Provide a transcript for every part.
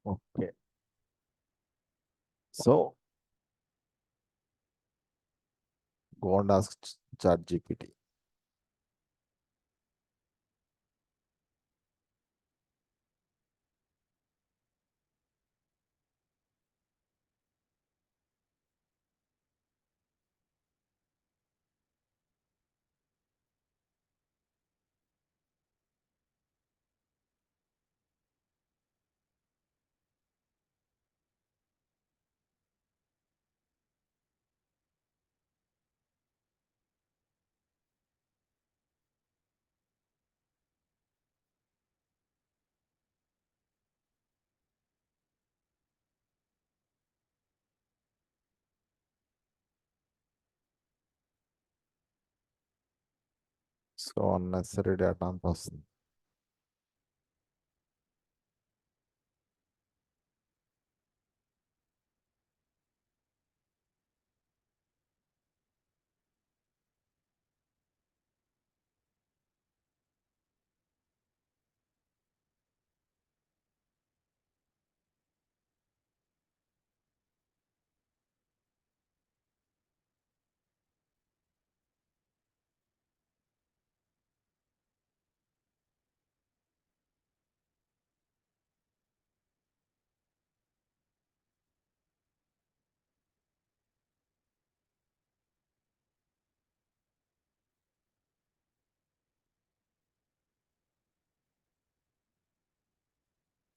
Okay. So go and ask ChatGPT. So unnecessary data and person.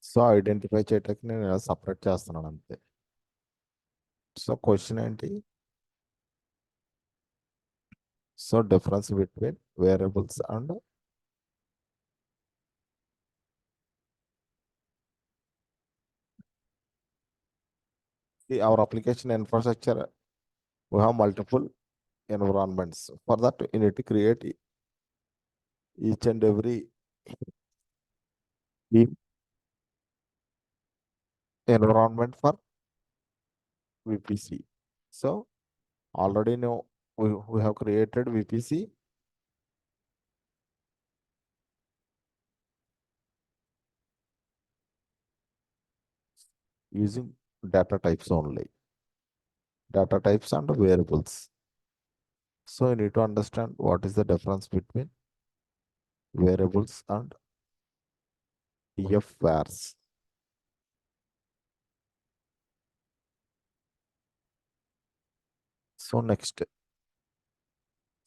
So identify చేయటానికి నేను ఇలా separate చేస్తున్నాను అంతే. సో క్వశ్చన్ ఏంటి? So difference between variables and our application infrastructure, we have multiple environments. For that, you need to create each and every environment for VPC. So already know we have created VPC using data types only, data types and variables. So you need to understand what is the difference between variables and TF vars. So next,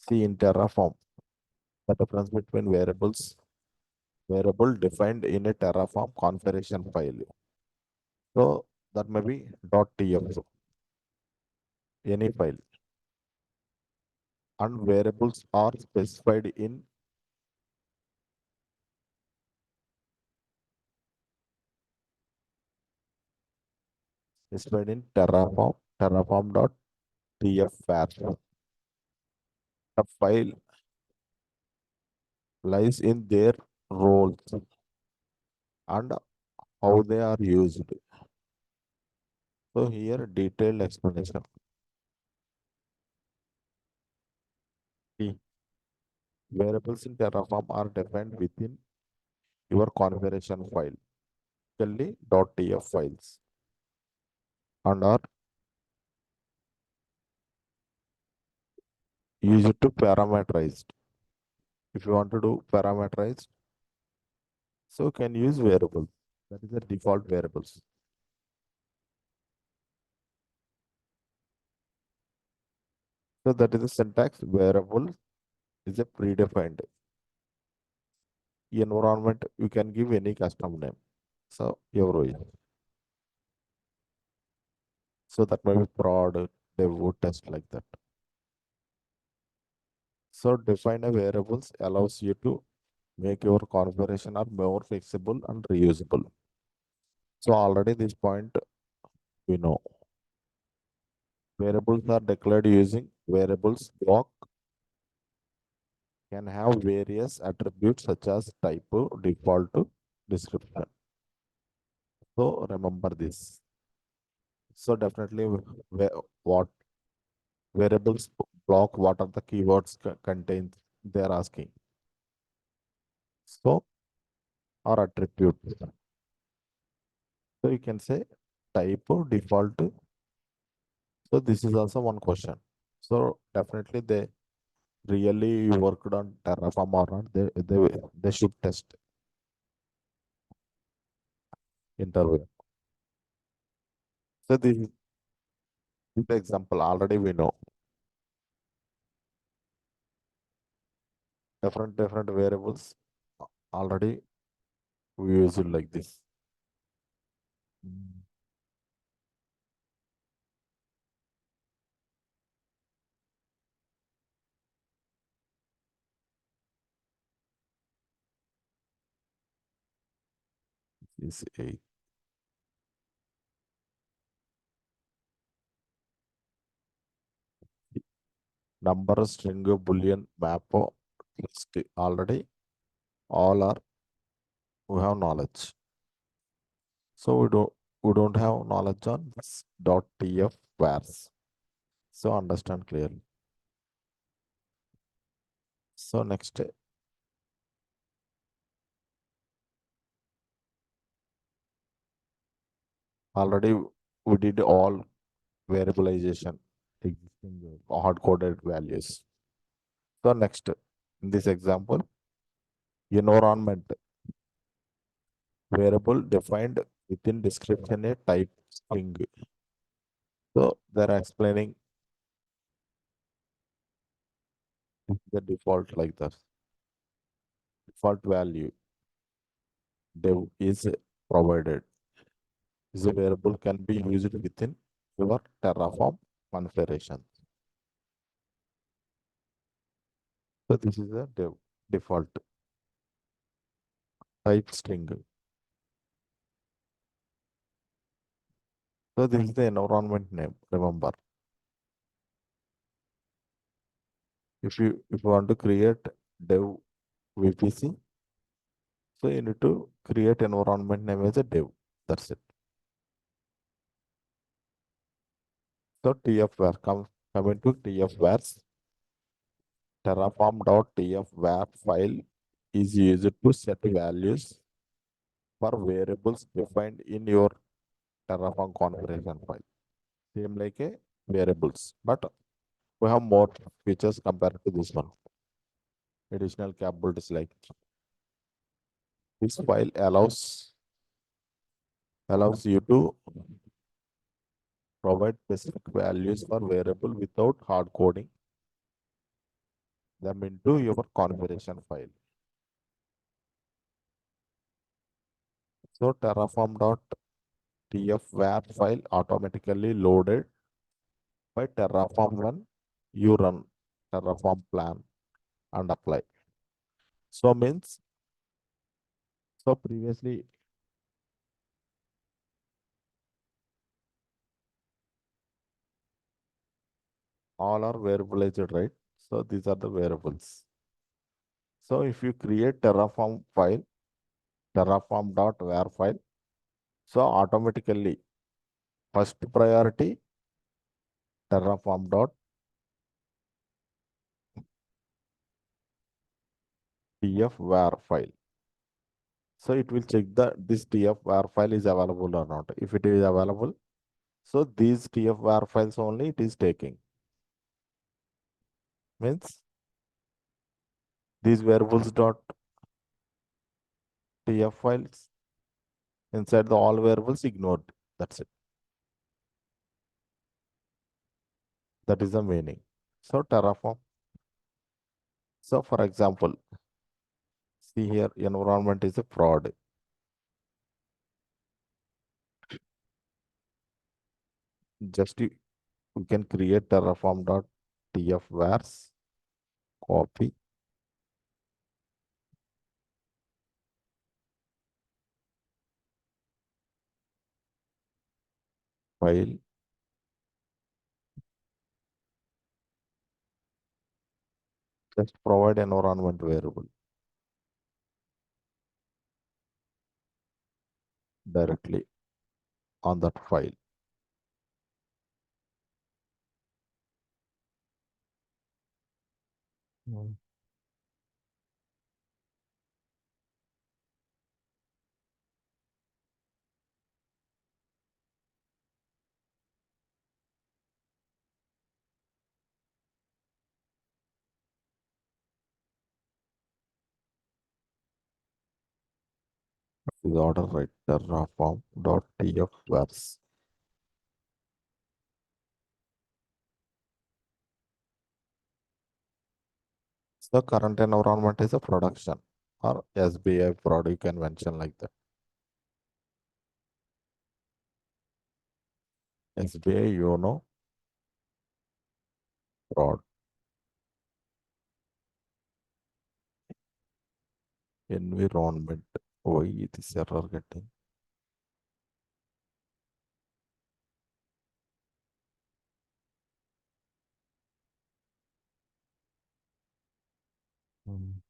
see in Terraform, the difference between variable defined in a Terraform configuration file. So that may be .tf, any file. And variables are specified in terraform.tf var. The file lies in their roles and how they are used. So here detailed explanation. See, variables in Terraform are defined within your configuration file, typically .tf files, and are used to parameterized. If you want to do parameterized, so can use variables. That is the default variables. So that is the syntax. Variable is a predefined environment. You can give any custom name. So your way. So that may be prod, dev, test like that. So define a variables allows you to make your configuration are more flexible and reusable. So already this point we know. Variables are declared using variables block can have various attributes such as type, default, description. So remember this. So definitely what variables block, what are the keywords contains they are asking. So or attribute. So you can say type default. So this is also one question. So definitely they really worked on Terraform or not. They should test interview. So this example already we know different variables already we use it like this. Mm. This a number string boolean map list already all are we have knowledge. So we don't have knowledge on this dot tf vars. So understand clearly. So next already we did all variabilization existing hard coded values. So next in this example environment variable defined within description a type string. So they're explaining the default like that. Default value dev is provided. This variable can be used within your Terraform configuration. So this is a default type string. So this is the environment name. Remember, if you want to create dev VPC, so you need to create environment name as a dev. That's it. So tfvar coming to tfvars terraform.tfvar file is used to set values for variables defined in your Terraform configuration file. Same like a variables, but we have more features compared to this one. Additional capabilities like this file allows you to provide specific values for variable without hard coding them into your configuration file. So terraform.tfvar file automatically loaded by Terraform when you run Terraform plan and apply. So means so previously all are variabilized, right? So these are the variables. So if you create Terraform file, terraform.var file, so automatically first priority terraform.tfvar file. So it will check that this tfvar file is available or not. If it is available, so these tfvar files only it is taking. Means these variables dot tf files inside the all variables ignored. That's it. That is the meaning. So Terraform. So for example, see here environment is a prod. Just you can create terraform.tfvars, copy file, just provide environment variable directly on that file. Mm. is order right terraform.tf vars. So current environment is a production or SBI prod, you can mention like that. SBI, you know, prod, environment. Why this error getting? Hmm.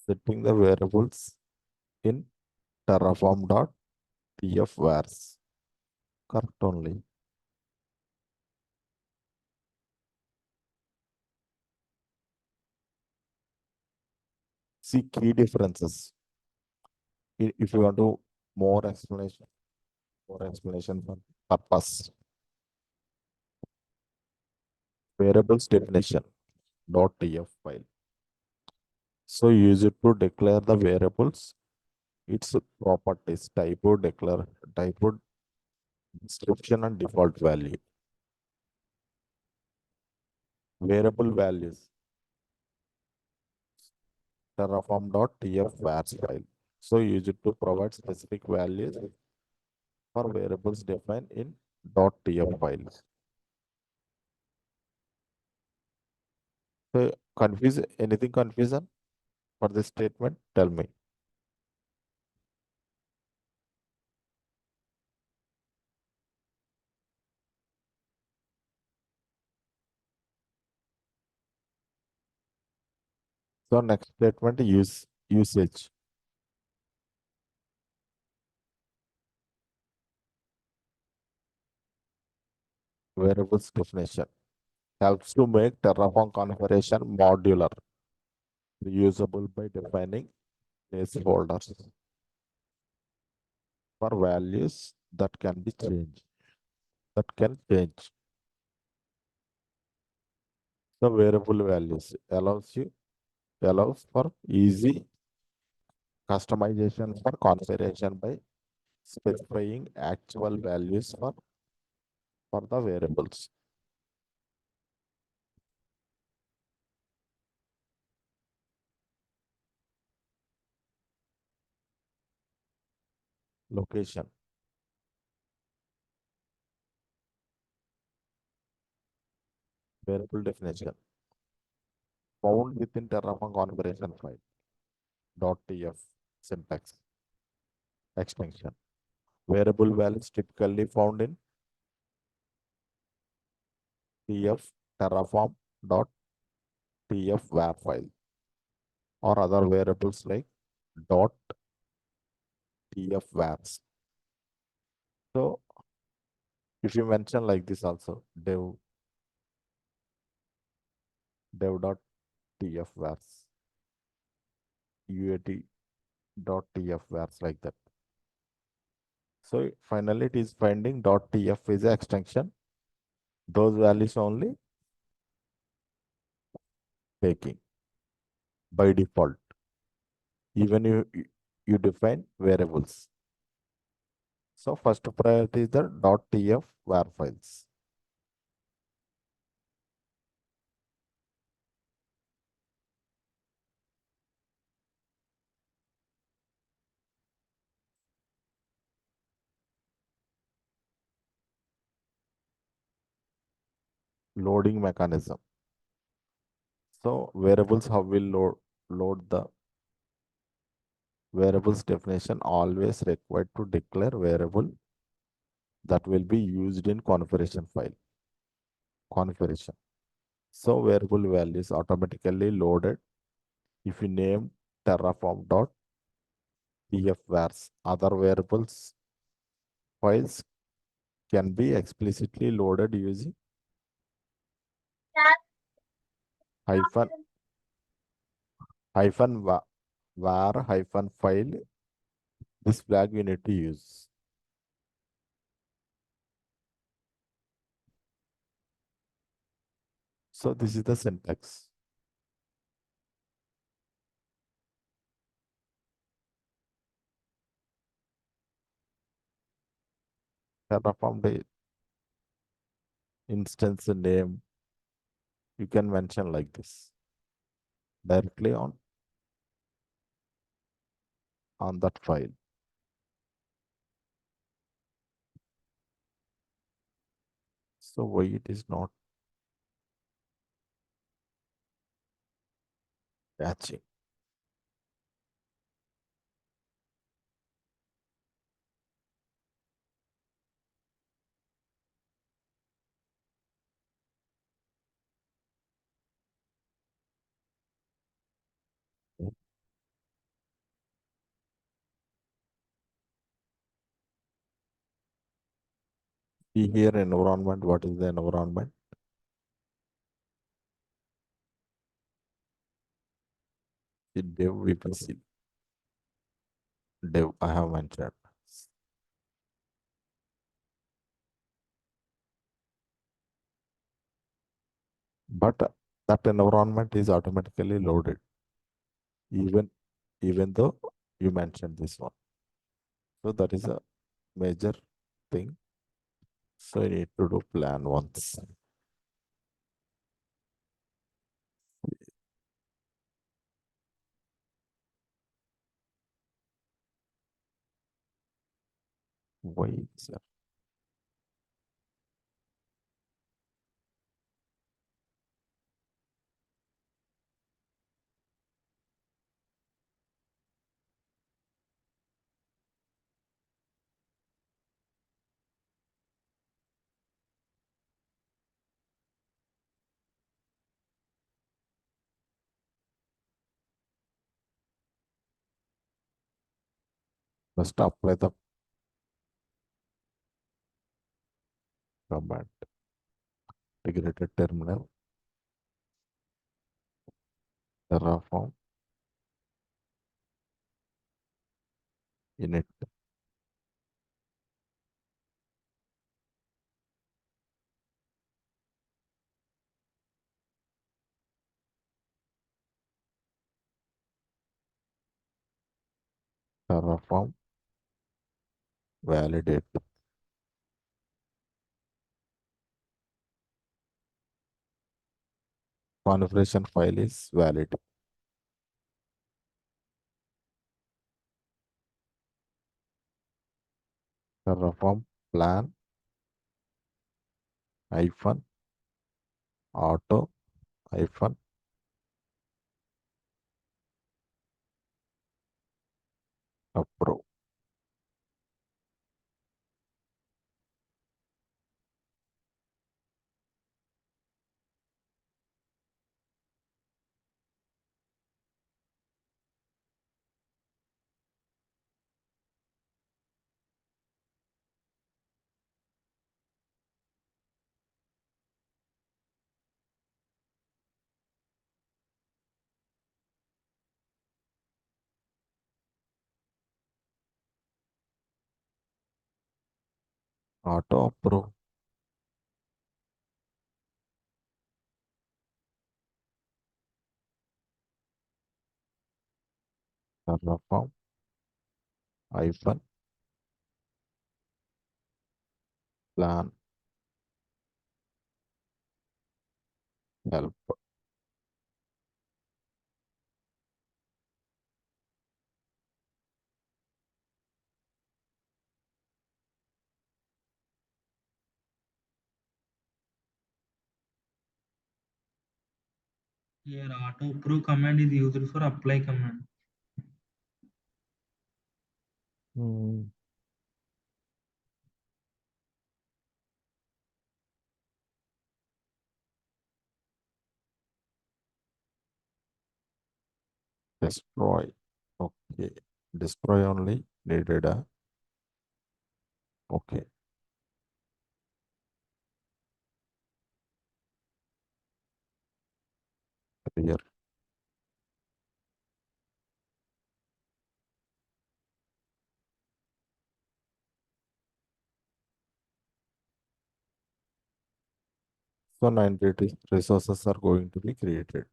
Setting the variables in terraform.tf vars. Correct only. See key differences. If you want to more explanation for purpose. Variables definition .tf file. So use it to declare the variables, its properties, type, description and default value. Variable values, terraform.tf vars file. So use it to provide specific values for variables defined in .tf files. So anything confusion for this statement? Tell me. So next statement usage, variables definition. Helps to make Terraform configuration modular, reusable by defining placeholders for values that can be changed, that can change. The variable values allows for easy customization for configuration by specifying actual values for the variables. Location, variable definition, found within Terraform configuration file, .tf syntax, extension. Variable values typically found in tf terraform.tf var file or other variables like .tf vars. So if you mention like this also, dev.tf vars, uat.tf vars like that. So finally it is finding .tf is an extension. Those values only taking by default. Even you define variables. So first priority is the .tf var files. Loading mechanism. So variables, how will load the variables definition always required to declare variable that will be used in configuration file. Configuration. So variable values automatically loaded if you name terraform.tf vars. Other variables files can be explicitly loaded using hyphen var hyphen file. This flag you need to use. So this is the syntax. Terraform the instance name you can mention like this directly on that file. So why it is not catching? See here environment. What is the environment? The dev VPC. Dev I have mentioned. But that environment is automatically loaded, even even though you mentioned this one. So that is a major thing. So you need to do plan once. Wait, sir. First apply the command integrated terminal terraform init terraform validate configuration file is valid. Terraform plan hyphen auto hyphen approve. Auto approve. Terraform hyphen plan help. Here auto approve command is used for apply command. Hmm. Destroy. Okay. Destroy only needed. Okay. Here. So 90 resources are going to be created.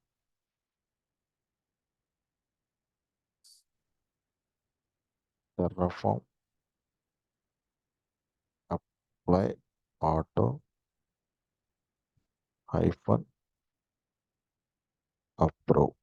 Terraform, apply, auto, hyphen, approve.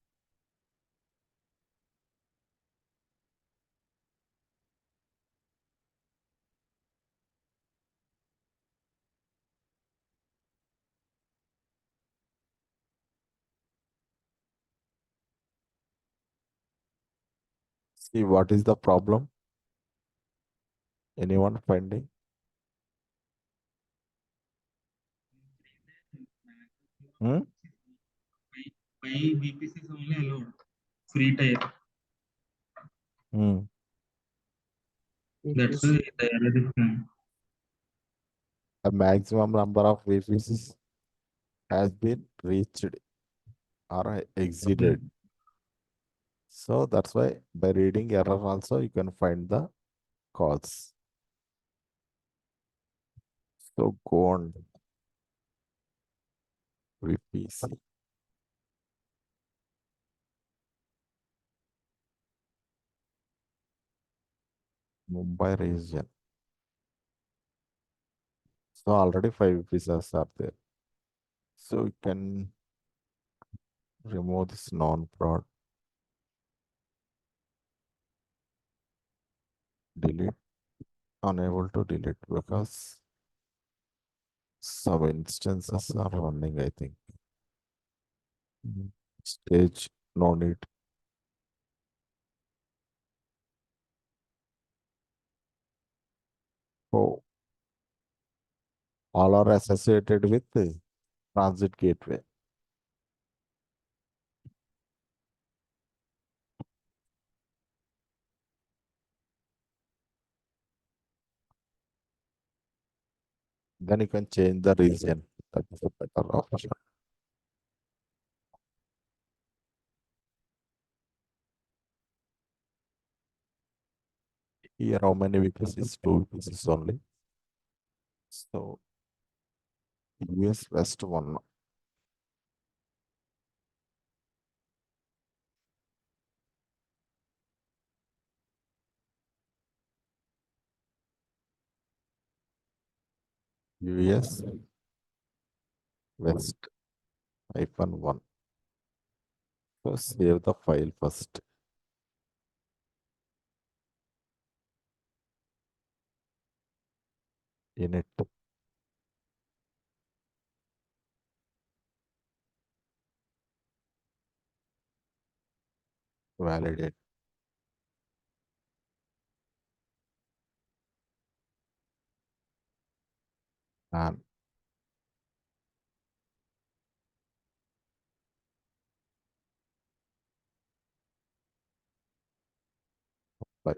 See what is the problem? Anyone finding? Hmm? Five VPCs only allowed. Free tier. Hmm. That's why the error is shown. A maximum number of VPCs has been reached or Okay. exceeded. So that's why by reading error also you can find the cause. So go on VPC, Mumbai region. So already five VPCs are there. So you can remove this non-prod, delete, unable to delete because some instances are running, I think. Stage, no need. So all are associated with the transit gateway. Then you can change the region. That is a better option. Here, how many VPCs? Two VPCs only. So US West one, US West hyphen one. So save the file first. Init validate and apply.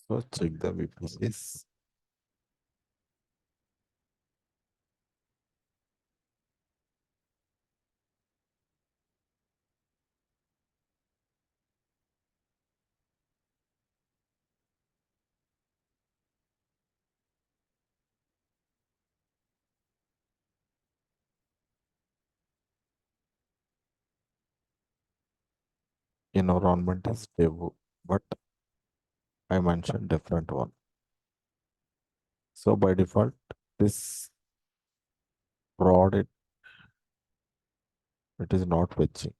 So check the VPCs. Environment is stable, but I mentioned different one. So by default, this prod it is not fetching.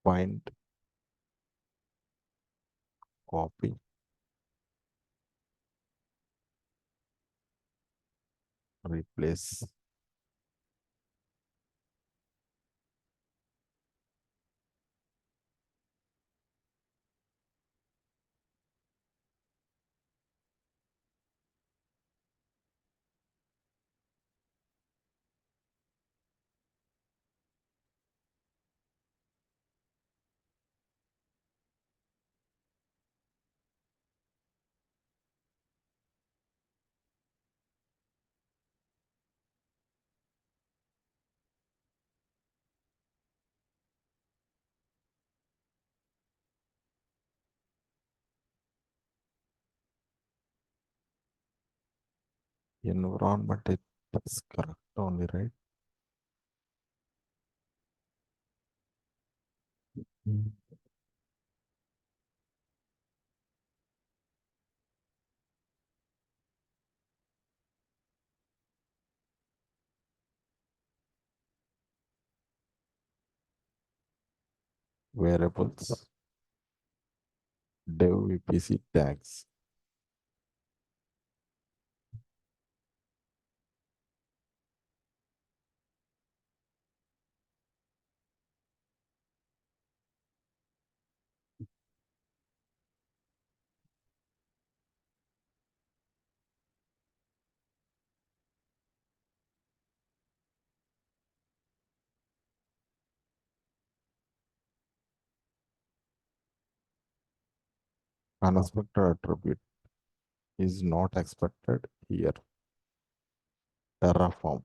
find, copy, replace. Environment is correct only, right? Mm. Variables, dev VPC tags. Unexpected attribute is not expected here. Terraform.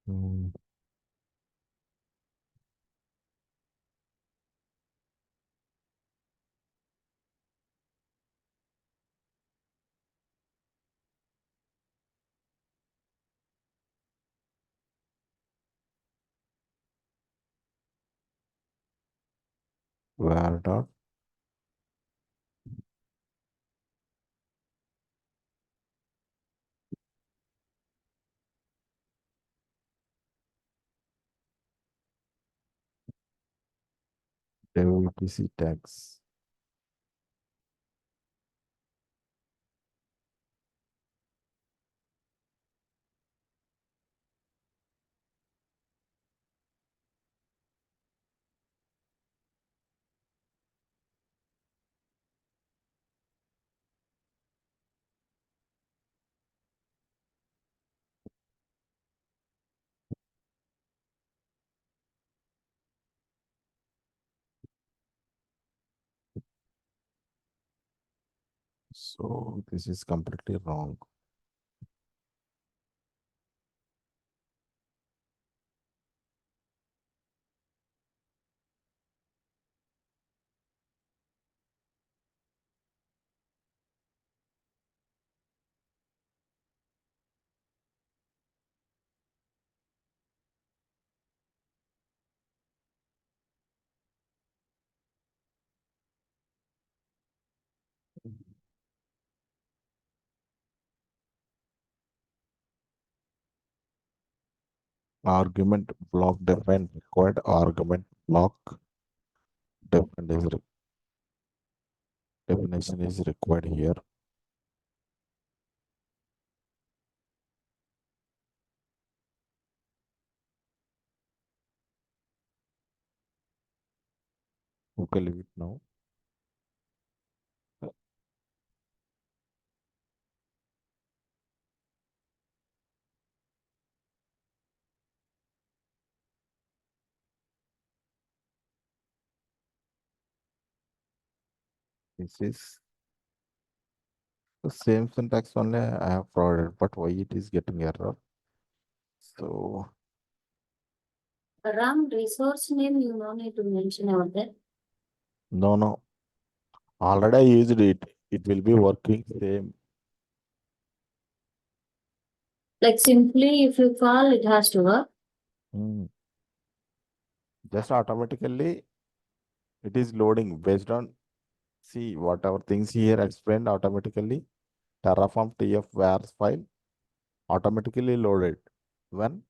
Mm. Var dot dev VPC tags. So this is completely wrong. Argument block defined required argument block defined is definition is required here. Okay, leave it now. This is the same syntax only I have provided, but why it is getting error? So Ram, resource name you no need to mention over there. no, already I used it. It will be working same. Like simply if you call, it has to work. Mm. just automatically it is loading based on, see, whatever things here explained automatically. Terraform TF vars file automatically loaded when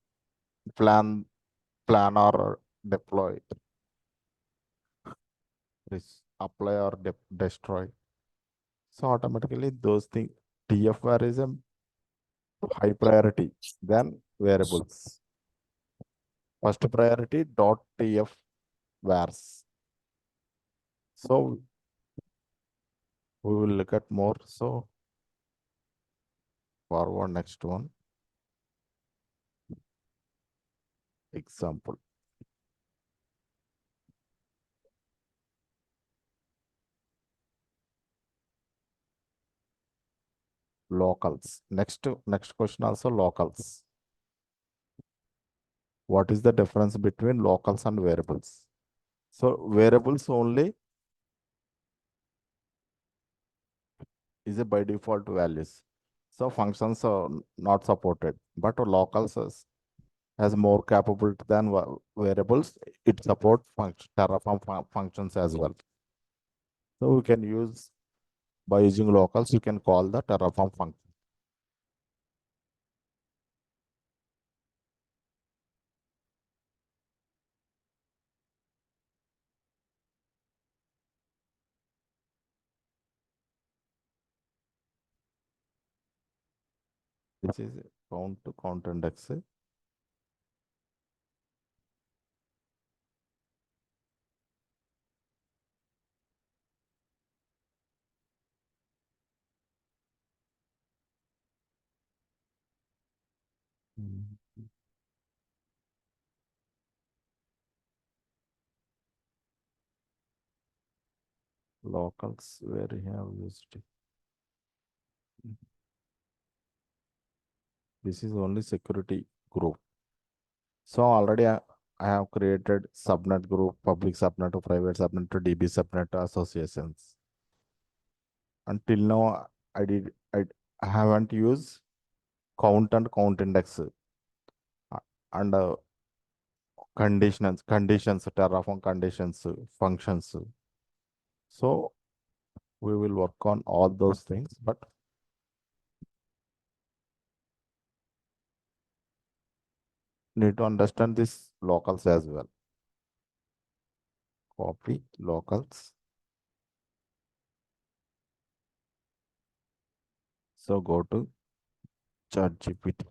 plan or deploy, apply or destroy. So automatically those things, TF var is a high priority than variables. First priority dot TF vars. So we will look at more. So forward next one. Example. Locals. Next question also locals. What is the difference between locals and variables? So variables only is a by default values. So functions are not supported, but locals has more capability than variables. It support Terraform functions as well. So we can use, by using locals, you can call the Terraform function. This is count index. Locals where we have used it. This is only security group. So already I have created subnet group, public subnet to private subnet to DB subnet to associations. Until now, I haven't used count and count index and conditions, Terraform conditions, functions. So we will work on all those things, but need to understand this locals as well. Copy locals. So go to ChatGPT.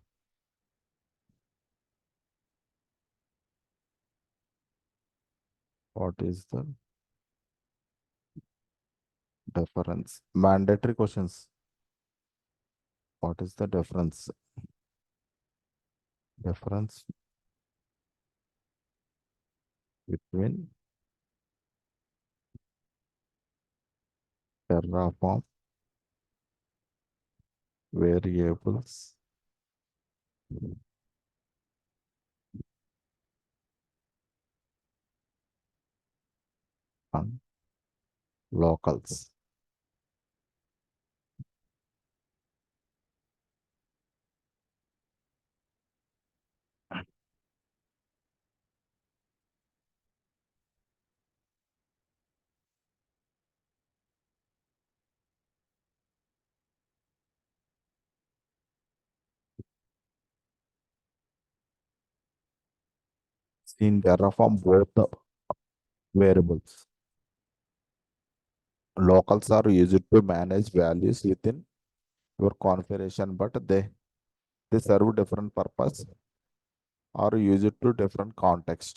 What is the difference? Mandatory questions. What is the difference? Difference between Terraform variables and locals. In Terraform, both the variables. Locals are used to manage values within your configuration, but they serve different purpose or use it to different context.